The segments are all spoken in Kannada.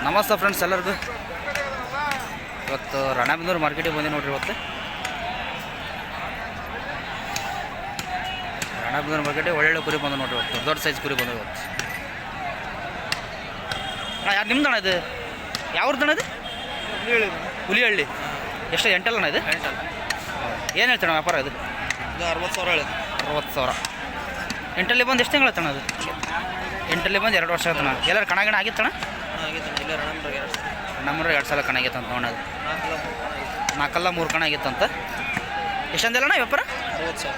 ನಮಸ್ತೆ ಫ್ರೆಂಡ್ಸ್ ಎಲ್ಲರಿಗೂ. ಇವತ್ತು ರಾಣೆಬೆನ್ನೂರು ಮಾರ್ಕೆಟಿಗೆ ಬಂದೆ ನೋಡ್ರಿ. ಇವತ್ತು ರಾಣೆಬೆನ್ನೂರು ಮಾರ್ಕೆಟಿಗೆ ಒಳ್ಳೊಳ್ಳೆ ಕುರಿ ಬಂದು ನೋಡ್ರಿ. ಇವತ್ತು ದೊಡ್ಡ ಸೈಜ್ ಕುರಿ ಬಂದು ಇವತ್ತು. ಯಾರು ನಿಮ್ದಣ್ಣ ಇದು? ಯಾವ್ದಣ್ಣ ಇದು? ಹುಲಿಹಳ್ಳಿ. ಎಷ್ಟು ಎಂಟಲ್ಲಣ್ಣ ಇದು? ಏನು ಹೇಳ್ತಾಣ ವ್ಯಾಪಾರ ಇದು? 60,000 ಹೇಳಿ. 60,000. ಎಂಟಲ್ಲಿ ಬಂದು ಎಷ್ಟು ತಿಂಗಳು ಆಯ್ತಣ್ಣ ಅದು? ಎಂಟಲ್ಲಿ ಬಂದು 2 ವರ್ಷ ಆಯ್ತಣ್ಣ. ಎಲ್ಲರೂ ಕಣಗಣ ಆಗಿತ್ತಣ್ಣ? ನಮ್ಮೂರ 2 ಸಲ ಕಣ ಆಗೈತಂತ ನೋಡೋದು. 4 3 ಕಣ ಆಗಿತ್ತಂತ. ಎಷ್ಟಂದಿಲ್ಲಣ್ಣ ವ್ಯಾಪಾರ?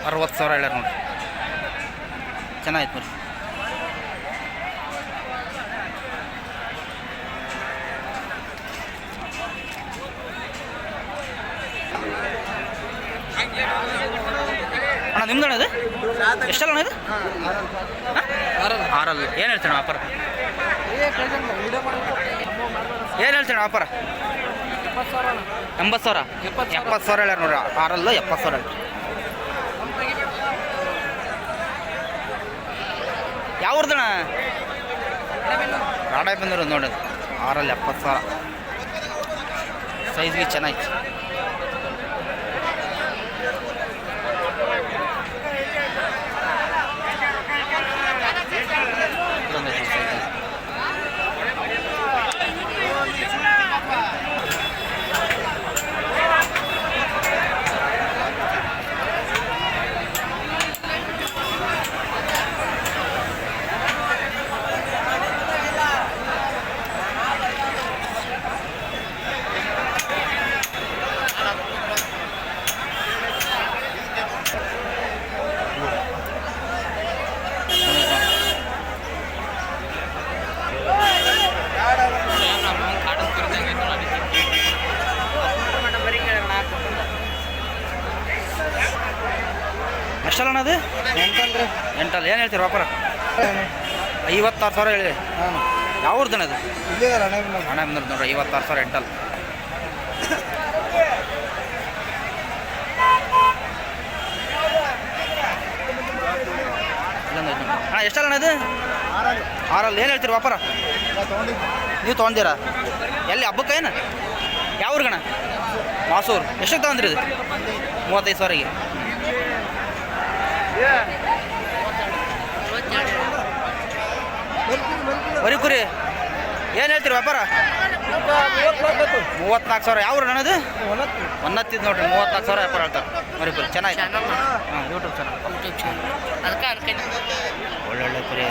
60,000 ಹೇಳ್ಯಾರ ನೋಡ್ರಿ. ಚೆನ್ನಾಗಿತ್ತು ನೋಡ್ರಿ. ಅಣ್ಣ ನಿಮ್ದಣ್ಣ ಇದು? ಎಷ್ಟಲ್ಲ ಇದು? 6. ಏನು ಹೇಳ್ತೀಣ ವ್ಯಾಪಾರ? ಏನು ಹೇಳ್ತೀಣ ವ್ಯಾಪಾರ? 80,000. 70,000 ಹೇಳ್ಯಾರ ನೋಡ್ರಿ. 6 70,000. ಯಾವ್ದಣ್ಣ? ರಾಣೆಬೆನ್ನೂರು ನೋಡಿ. 6 70,000. ಸೈಜ್ಗೆ ಚೆನ್ನಾಗಿತ್ತು. ಎಷ್ಟಲ್ಲಣ್ಣ ಅದು? 8. ಏನು ಹೇಳ್ತೀರಿ ವ್ಯಾಪಾರ? 56,000 ಹೇಳಿ. ಯಾವ್ದಣ್ಣ ಅದು? ರಾಣೆಬೆನ್ನೂರು ನೋಡ್ರಿ. 56,000 ಎಂಟಲ್. ಅಣ್ಣ ಎಷ್ಟಲ್ಲಣ್ಣ ಅದು? 6. ಏನು ಹೇಳ್ತೀರಿ ವ್ಯಾಪಾರ? ನೀವು ತೊಗೊಂಡಿರಾ? ಎಲ್ಲಿ ಹಬ್ಬಕ್ಕೆ ಏನು? ಯಾವ ಊರ್ಗಣ? ಮಾಸೂರು. ಎಷ್ಟಕ್ಕೆ ತೊಗೊಂಡ್ರಿ ಇದು? 35,000ಗೆ. ಬರೀ ಕುರಿ. ಏನು ಹೇಳ್ತೀರಿ ವ್ಯಾಪಾರ? 34,000. ಯಾವ ಊರು ನನ್ನದು? ಹೊನ್ನತ್ತಿದ್ದು ನೋಡ್ರಿ. 34,000 ವ್ಯಾಪಾರ ಹೇಳ್ತಾರೆ. ಮರಿ ಕುರಿ ಚೆನ್ನಾಗಿ. ಹಾಂ, ಯೂಟ್ಯೂಬ್ ಚಾನಲ್. ಒಳ್ಳೊಳ್ಳೆ ಕುರಿ.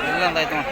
ಇಲ್ಲೊಂದಾಯ್ತು ನೋಡಿ.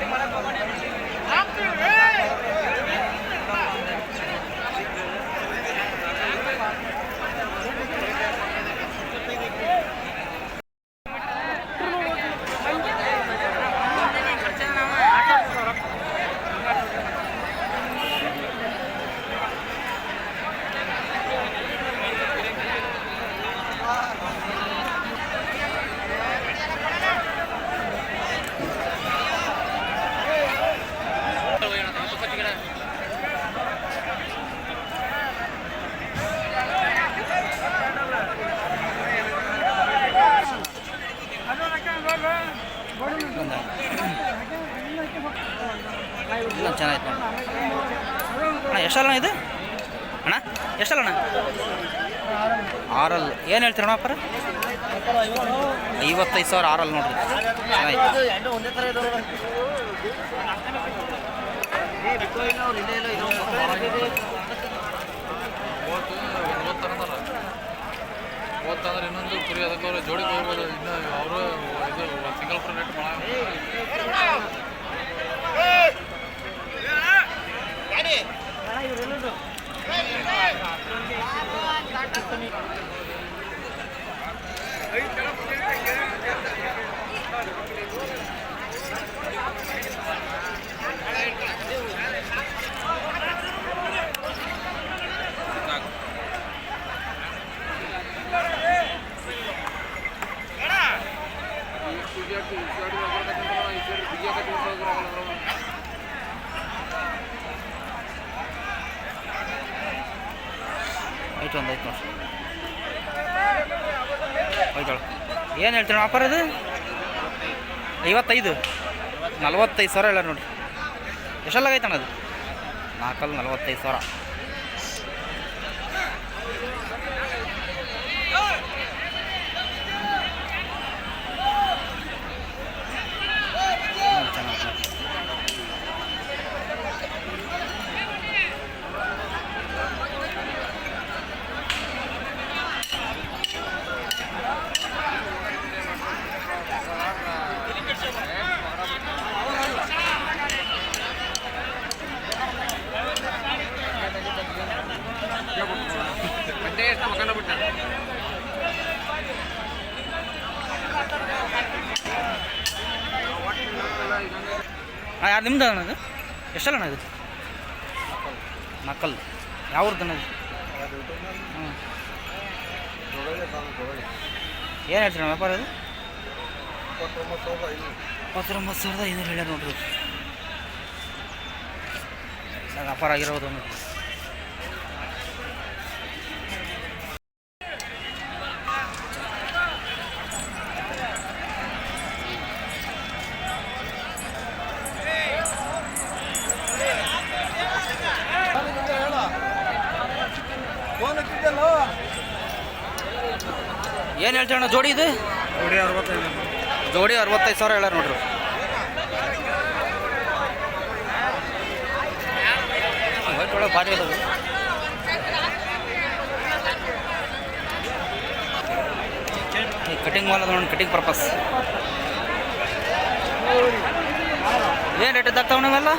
ಇಲ್ಲ ಚೆನ್ನಾಗಿತ್ತು ಅಣ್ಣ. ಎಷ್ಟಲ್ಲ ಇದು ಅಣ್ಣ? ಎಷ್ಟಲ್ಲಣ್ಣ? 6. ಏನು ಹೇಳ್ತೀರಣ್ಣ ವ್ಯಾಪಾರ? 55,000. 6 ನೋಡ್ರಿ. ಚೆನ್ನಾಗಿತ್ತು. ಓದ್ತಂದ್ರೆ ಇನ್ನೊಂದು ಕುರಿ ಅದಕ್ಕೆ ಅವರು ಜೋಡಿ ಹೋಗ್ಬೋದು. ಇನ್ನು ಅವರು ಇದು ಸಿಂಗಲ್ ಫ್ರೀ ರೇಟ್ ಭಾಳ. ಐಟು ಒಂದು ಐತೆ ನೋಡಿ. ಹೋಯ್ತಾಳು. ಏನು ಹೇಳ್ತೀವಿ ಆಫರ್ ಅದು? 55 45,000 ಹೇಳ ನೋಡಿರಿ. ಎಷ್ಟೆಲ್ಲಾಗೈತಣ್ಣ ಅದು? 4 45,000. ಯಾರು ನಿಮ್ದು ಅಣ್ಣ ಅದು? ಎಷ್ಟಲ್ಲ ಅಣ್ಣ ಇದು? ನಕಲ್ ಯಾವ್ದು ಅಣ್ಣ ಇದು? ಹ್ಞೂ ಏನು ಹೇಳ್ತೀರಿ ಅಣ್ಣ ವ್ಯಾಪಾರ ಅದು? 29,500 ಹೇಳ್ಯಾರ ನೋಡ್ರಿ. ವ್ಯಾಪಾರ ಆಗಿರೋದು ನೋಡಿ. ಏನು ಹೇಳ್ತೀವಿ ಅಣ್ಣ ಜೋಡಿ ಇದು? ಜೋಡಿ 65,000 ಹೇಳ ನೋಡ್ರಿ. ವೈಟ್ ಒಳಗೆ ಭಾರಿ ಅದಾವೆ. ಕಟಿಂಗ್ ಮಾಲ್ ಅದ ನೋಡಿ, ಕಟಿಂಗ್ ಪರ್ಪಸ್. ಏನು ರೇಟ್ ಇದ್ದಾಗ್ತಾವ ನಾವೆಲ್ಲ?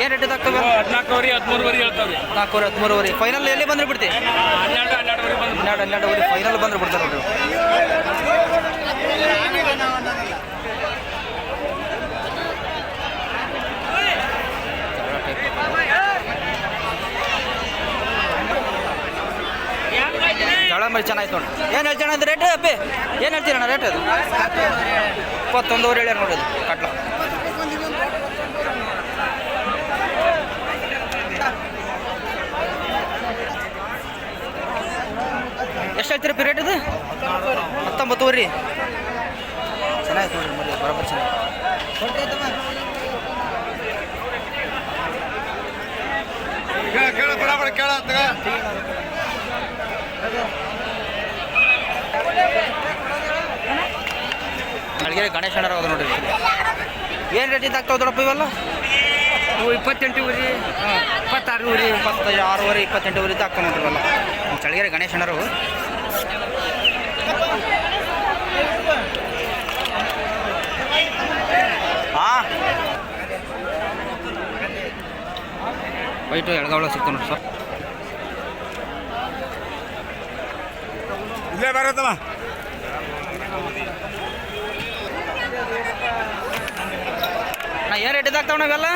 ಏನು ರೇಟ್ ಇದ್ದಾಗ್ತವೆ? 14,000 13,000 ಹೇಳ್ತಾವೆ. 14,000 13,000. ಫೈನಲ್ ಎಲ್ಲಿ ಬಂದ್ರೆ ಬಿಡ್ತಿ? 12,000 ಫೈನಲ್ ಬಂದ್ರೆ ಬಿಡ್ತಾರೆ ನೋಡ್ರಿ. ಜಳ ಮರಿ ಚೆನ್ನಾಯ್ತು ನೋಡಿ. ಏನು ಹೇಳ್ತೀಣ ಅದು ರೇಟ್ ಅಪ್ಪಿ? ಏನು ಹೇಳ್ತೀರಣ್ಣ ರೇಟ್ ಅದು? 21,000 ಹೇಳ್ಯಾರ ನೋಡಿ. ಅದು ಕಟ್ಲ ಎಷ್ಟು ಹೇಳ್ತೀರಪ್ಪ ರೇಟ್ ಇದು? 19,000 ರೀ. ಚೆನ್ನಾಗಿತ್ತು ನೋಡಿರಿ ಮರಿ, ಬರೋಬ್ಬರ ಚೆನ್ನಾಗಿ. ಅಲ್ಲಿಗೆ ಗಣೇಶ ಅಣ್ಣ ಹೋದ ನೋಡಿರಿ. ಏನು ರೇಟ್ ಇದ್ದಾಗ್ತಾವೆ ದೊಡ್ಡಪ್ಪ ಇವೆಲ್ಲ? 28 ಊರಿ, 26 ಊರಿ, 26 28 ಊರಿದ್ದು ಆಗ್ತಾವೆ ನೋಡ್ರಿ ಇವೆಲ್ಲ. ಚಳಿಗೆರೆ ಗಣೇಶ ಅಣ್ಣರು. ಹಾಂ ವೈಟು ಎಳ್ಗಾವಳ ಸಿಗ್ತಾವೆ ನೋಡಿ ಸರ್. ಇಲ್ಲೇ ಬರತ್ತಲ್ಲ. ನಾ ಏನು ರೇಟ್ ಇದ್ದಾಗ್ತಾವೆ ನಾವೆಲ್ಲ?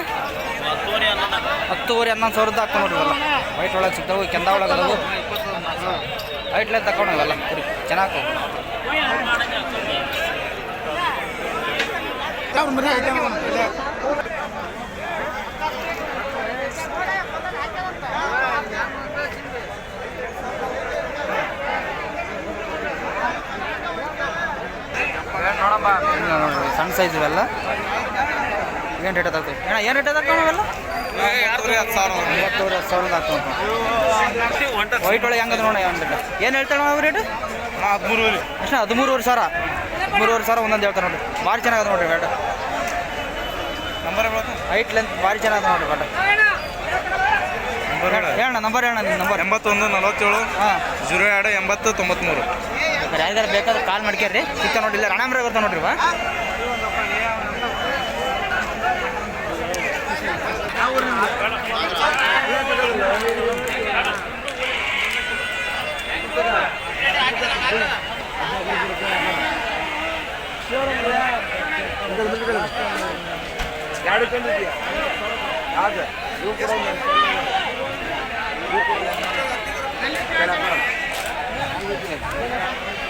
10,000 11,000 ಆಗ್ತಾವೆ ನೋಡ್ರಿ ಇವೆಲ್ಲ. ವೈಟ್ ಒಳಗೆ ಸಿಗ್ತಾವೆ, ಕೆಂದ ಒಳಗೆ ಅದಾವು. ವೈಟ್ಲೆ ತಗೊಂಡು ನಾವೆಲ್ಲ ಕುರಿ ಚೆನ್ನಾಗಿ. ನೋಡ್ರಿ ಸಣ್ಣ ಸೈಜ್ ಇವೆಲ್ಲ. ಏನು ರೇಟ್ ಅದಾಗ್ತವೆ ಅಣ್ಣ? ಏನು ರೇಟ್ ಅದಾಗ್ತಾವೆ ನಾವೆಲ್ಲ? 50,000 ಆಗ್ತಾವೆ. ವೈಟ್ ಒಳಗೆ ಹೆಂಗದ ನೋಡಿ. ಏನು ಹೇಳ್ತಾಳೆ ನಾವು ರೇಟ್? 13,000. ಎಷ್ಟು? 13,500. 13,500 ಒಂದೊಂದು ಹೇಳ್ತಾರೆ ನೋಡಿ. ಭಾರಿ ಚೆನ್ನಾಗದ ನೋಡಿರಿ ರೇಟ್. ನಂಬರ್ ಹೈಟ್ ಲೆಂತ್ ಭಾರಿ ಚೆನ್ನಾಗದ ನೋಡಿರಿ ರೇಟ್. ಹೇಳಣ್ಣ ನಂಬರ್, ಹೇಳಣ್ಣ ನಿಮ್ಮ ನಂಬರ್. 81 47 ಹಾಂ 02 80 93. ಯಾವ್ದಾರು ಬೇಕಾದ್ರೆ ಕಾಲ್ ಮಾಡ್ಕೇರಿ, ಸಿಕ್ಕ ನೋಡಿಲ್ಲ ರಾಣಾಮ್ರೆ ಬರ್ತಾವೆ ನೋಡ್ರಿ.